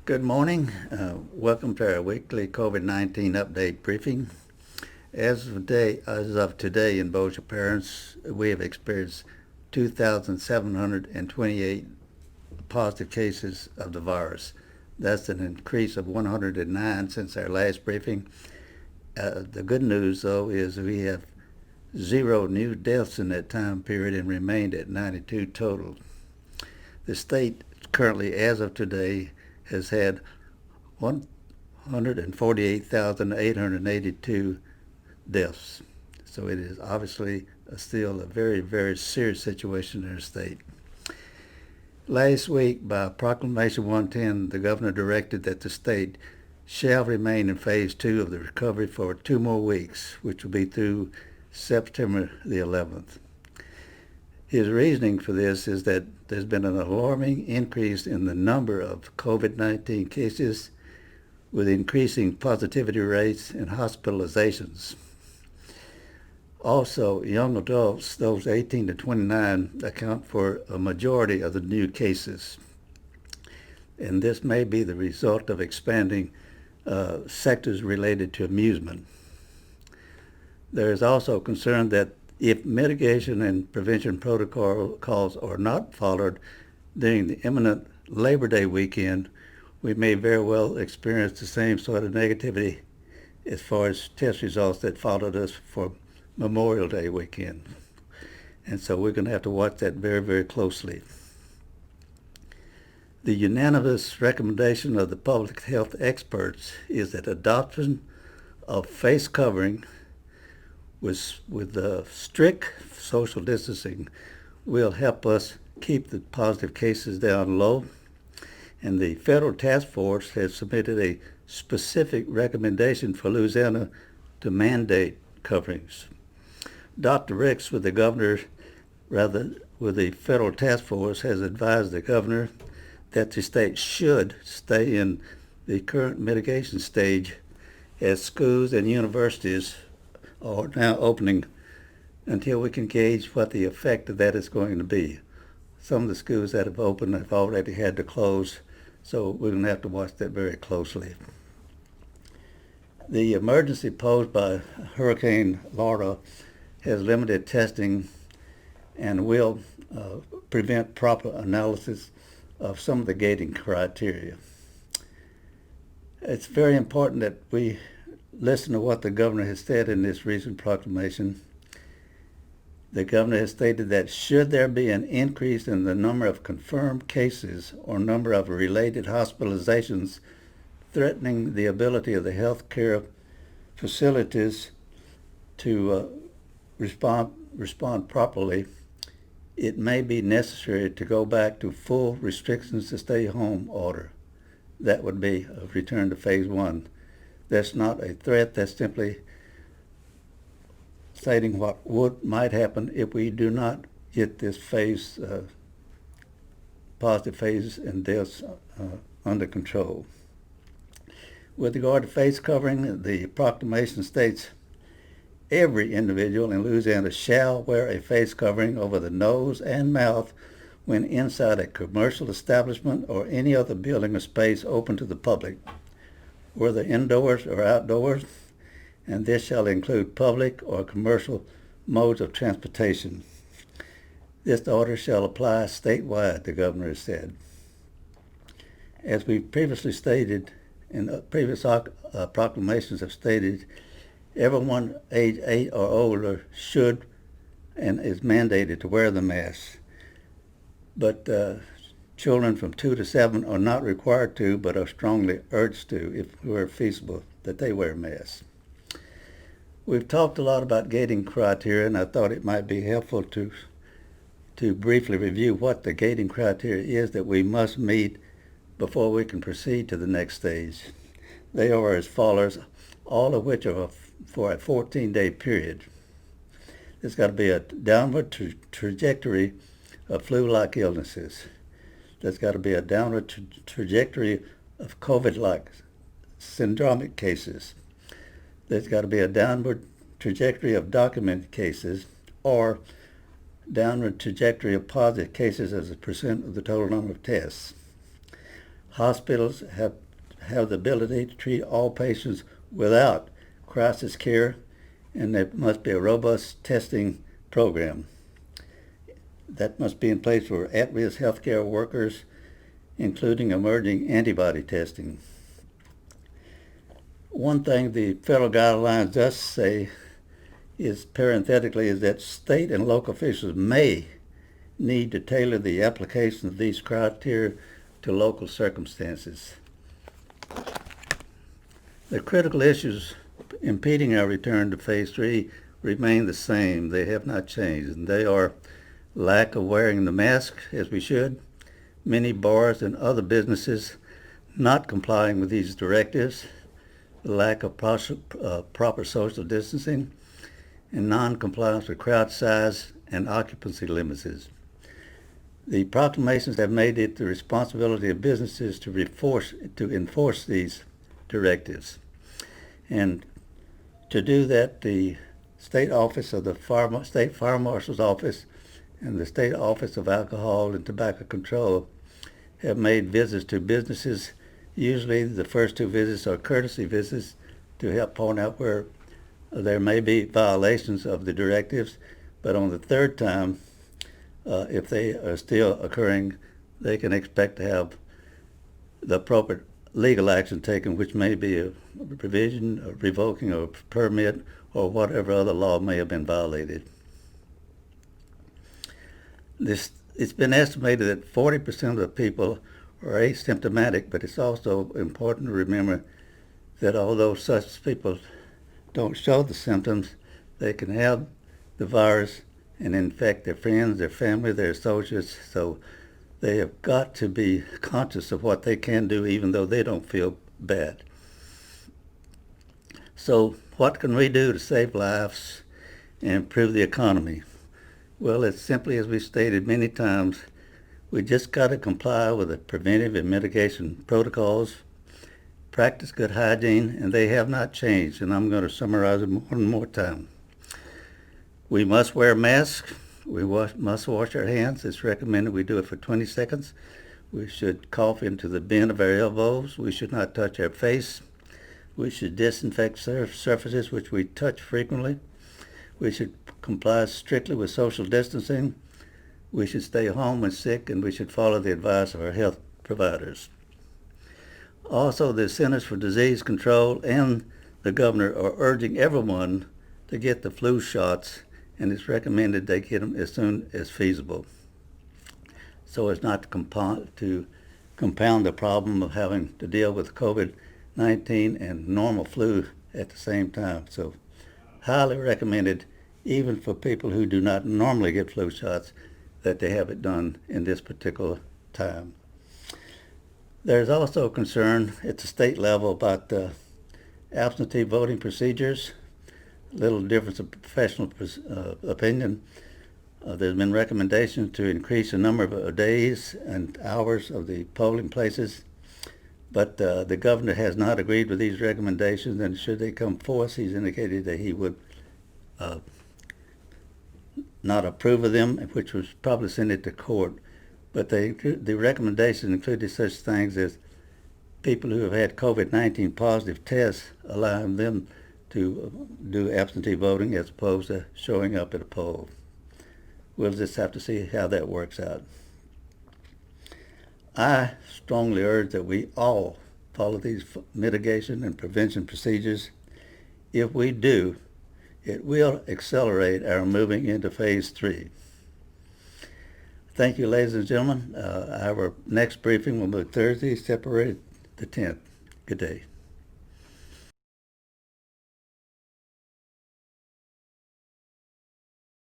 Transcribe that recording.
Good morning. Welcome to our weekly COVID-19 update briefing. As of today in Bossier Parish, we have experienced 2,728 positive cases of the virus. That's an increase of 109 since our last briefing. The good news, though, is we have 0 new deaths in that time period and remained at 92 total. The state currently, as of today, has had 148,882 deaths. So it is obviously still a very, very serious situation in our state. Last week, by Proclamation 110, the governor directed that the state shall remain in phase 2 of the recovery for 2 more weeks, which will be through September the 11th. His reasoning for this is that there's been an alarming increase in the number of COVID-19 cases with increasing positivity rates and hospitalizations. Also, young adults, those 18 to 29, account for a majority of the new cases. And this may be the result of expanding sectors related to amusement. There is also concern that if mitigation and prevention protocols are not followed during the imminent Labor Day weekend, we may very well experience the same sort of negativity as far as test results that followed us for Memorial Day weekend. And so we're going to have to watch that very, very closely. The unanimous recommendation of the public health experts is that adoption of face covering with strict social distancing will help us keep the positive cases down low. And the federal task force has submitted a specific recommendation for Louisiana to mandate coverings. Dr. Ricks with the federal task force has advised the governor that the state should stay in the current mitigation stage as schools and universities are now opening until we can gauge what the effect of that is going to be. Some of the schools that have opened have already had to close, so we're going to have to watch that very closely. The emergency posed by Hurricane Laura has limited testing and will prevent proper analysis of some of the gating criteria. It's very important that we listen to what the governor has said in this recent proclamation. The governor has stated that should there be an increase in the number of confirmed cases or number of related hospitalizations threatening the ability of the health care facilities to respond properly, it may be necessary to go back to full restrictions to stay home order. That would be a return to phase 1. That's not a threat. That's simply stating what might happen if we do not get this positive phase and deaths under control. With regard to face covering, the proclamation states every individual in Louisiana shall wear a face covering over the nose and mouth when inside a commercial establishment or any other building or space open to the public, whether indoors or outdoors, and this shall include public or commercial modes of transportation. This order shall apply statewide, the governor has said. As we previously stated, and previous proclamations have stated, everyone age 8 or older should and is mandated to wear the mask. But children from 2 to 7 are not required to, but are strongly urged to, if were feasible, that they wear masks. We've talked a lot about gating criteria, and I thought it might be helpful to briefly review what the gating criteria is that we must meet before we can proceed to the next stage. They are as follows, all of which are for a 14-day period. There's got to be a downward trajectory of flu-like illnesses. There's got to be a downward trajectory of COVID-like syndromic cases. There's got to be a downward trajectory of documented cases, or downward trajectory of positive cases as a percent of the total number of tests. Hospitals have the ability to treat all patients without crisis care, and there must be a robust testing program that must be in place for at-risk healthcare workers, including emerging antibody testing. One thing the federal guidelines does say is, parenthetically, is that state and local officials may need to tailor the application of these criteria to local circumstances. The critical issues impeding our return to phase 3 remain the same. They have not changed, and they are lack of wearing the mask as we should, many bars and other businesses not complying with these directives, lack of proper social distancing, and non-compliance with crowd size and occupancy limits. The proclamations have made it the responsibility of businesses to enforce these directives. And to do that, the state office of the state fire marshal's office and the state office of alcohol and tobacco control have made visits to businesses. Usually the first 2 visits are courtesy visits to help point out where there may be violations of the directives, but on the 3rd time, if they are still occurring, they can expect to have the appropriate legal action taken, which may be a revision, a revoking of a permit, or whatever other law may have been violated. It's been estimated that 40% of the people are asymptomatic, but it's also important to remember that although such people don't show the symptoms, they can have the virus and infect their friends, their family, their associates. So they have got to be conscious of what they can do even though they don't feel bad. So what can we do to save lives and improve the economy? Well, it's simply, as we've stated many times, we just got to comply with the preventive and mitigation protocols, practice good hygiene, and they have not changed, and I'm going to summarize it one more time. We must wear masks. We must wash our hands. It's recommended we do it for 20 seconds. We should cough into the bend of our elbows. We should not touch our face. We should disinfect surfaces which we touch frequently. We should comply strictly with social distancing. We should stay home when sick, and we should follow the advice of our health providers. Also, the Centers for Disease Control and the governor are urging everyone to get the flu shots, and it's recommended they get them as soon as feasible, so as not to compound the problem of having to deal with COVID-19 and normal flu at the same time. So highly recommended, even for people who do not normally get flu shots, that they have it done in this particular time. There's also concern at the state level about absentee voting procedures. Little difference of professional opinion. There's been recommendations to increase the number of days and hours of the polling places, but the governor has not agreed with these recommendations, and should they come forth, he's indicated that he would not approve of them, which was probably send it to court. But the recommendations included such things as people who have had COVID-19 positive tests, allowing them to do absentee voting as opposed to showing up at a poll. We'll just have to see how that works out. I strongly urge that we all follow these mitigation and prevention procedures. If we do, it will accelerate our moving into phase 3. Thank you, ladies and gentlemen. Our next briefing will be Thursday, February the 10th. Good day.